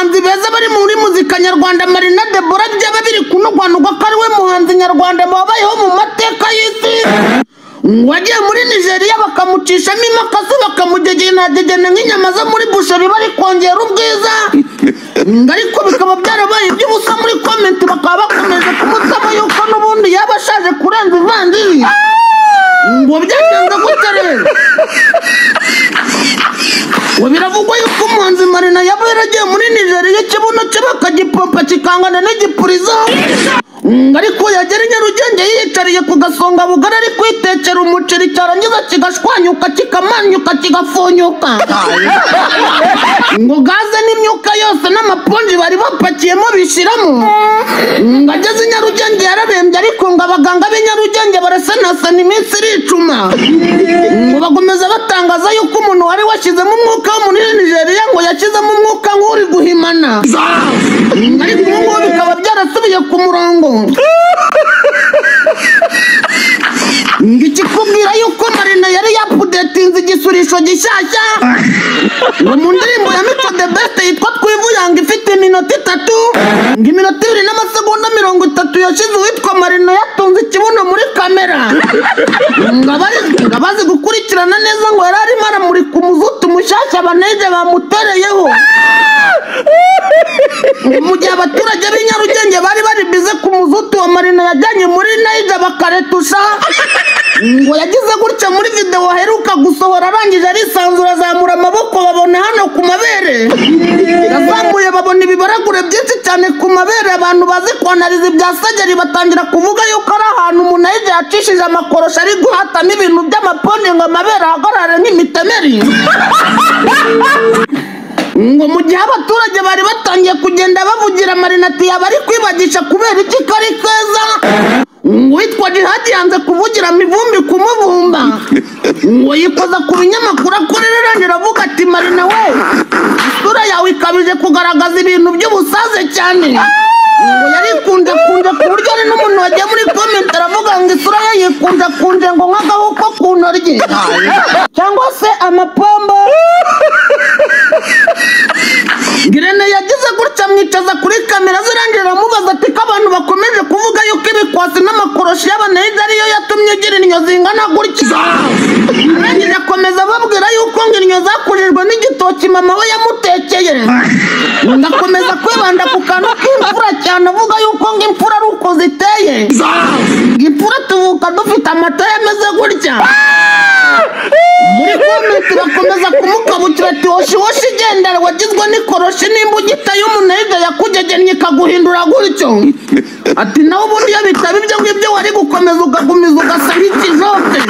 bahanzi beza bari muri muzika nyarwanda Marina Deborah byaba biri kunugwanugwa ko ari we muhanzi nyarwanda wabayeho mu mateka y'isi wagiye muri Nigeria bakamucishamo imakasi bakamugegena nk'inyama zo muri busheri bari kongera ubwiza ariko bikaba byarabaye iby'ubusa muri comment bakaba bakomeje kumusaba yuko n'ubundi yabashaje kurenza ivanjiri ngo byagenze gute rero biravugwa yuko umuhanzi Marina yaba yaragiye muri Nigeria ikibuno cye bakagipompa kikangana n'igipurizo ariko yagera i Nyarugenge yiyicariye ku gasonga bugari ari kwitekera umuceri cyarangiza kigashwanyuka kikamanyuka kigafonyuka ngo gaze n'imyuka yose n'amaponji bari bapakiyemo bishiramo ngageze i Nyarugenge yararembye ariko ngo abaganga b'i Nyarugenge barasanasana iminsi iricuma ngo bagomeza batangaza yuko umuntu wari washyizemo umwuka wo muri Nigeria ngo yashyizemo umwuka nk'uri guhimana ariko ubu ngubu bikaba byarasubiye ku murongo ngikikubwira yuko Marina yari yapudetinze igisurisho gishyashya ngo mu ndirimbo ya Mico The Best yitwa Twivuyanga ifite iminota 3 iminota 2 n'amasegonda 30 yashize uwitwa Marina yatunze ikibuno muri kamera ngabazi gukurikirana neza ngo yari arimo aramurika umuzutu mushyashya baneje bamutereyeho mu gihe abaturage b'i Nyarugenge bari bari bize ku muzutu wa Marina yajyanye muri Niger bakaretusha ngo yagize gutya muri video aheruka gusohora arangije arisanzura azamura amaboko babona hano ku mabere yazamuye babona ibibaragure byinshi cyane ku mabere abantu bazi kwanariza ibya sageri batangira kuvuga yuko ari ahantu umuntu yajya yacishije amakorosho ari guhatamo ibintu by'amapone ngo amabere ahagarare nk'imitemeri ngo mu gihe abaturage bari batangiye kugenda bavugira Marina ati yaba ari kwibagisha kubera iki kari keza witwa Jihad yanze kuvugira mivumbi kumuvumba ngo yikoza ku binyamakuru akorera rangira avuga ati Marina we isura yawe ikabije kugaragaza ibintu by'ubusaze cyane ngo yari kunje ku buryo ari n'umuntu wagiye muri comment aravuga ngo isura ye yikunje ngo nk'agahuko ku ntoryi cyangwa se amapombo Girene yagize gutya mwicaza kuri kamera zirangira amubaza ati ko abantu bakomeje kuvuga yuko ibikwasi n'amakoroshi y'abaneza ariyo yatumye ugira inyo zingana gutya arangije akomeza babwira yuko ngo inyo zakujijwe n'igitoki mama we yamutekeye ndakomeza kwibanda ku kantu k'imfura cyane avuga yuko ngo imfura ari uko ziteye imfura tuvuka dufite amata yameze gutya muri comment bakomeza kumukabukira ati woshi igendera wagizwe n'ikoroshi n'imbugita y'umunega yakugegennye ikaguhindura gutyo ati nawe ubundi iyo bitaba ibyo ngibyo wari gukomeza ugagumiza ugasa nk'ikijote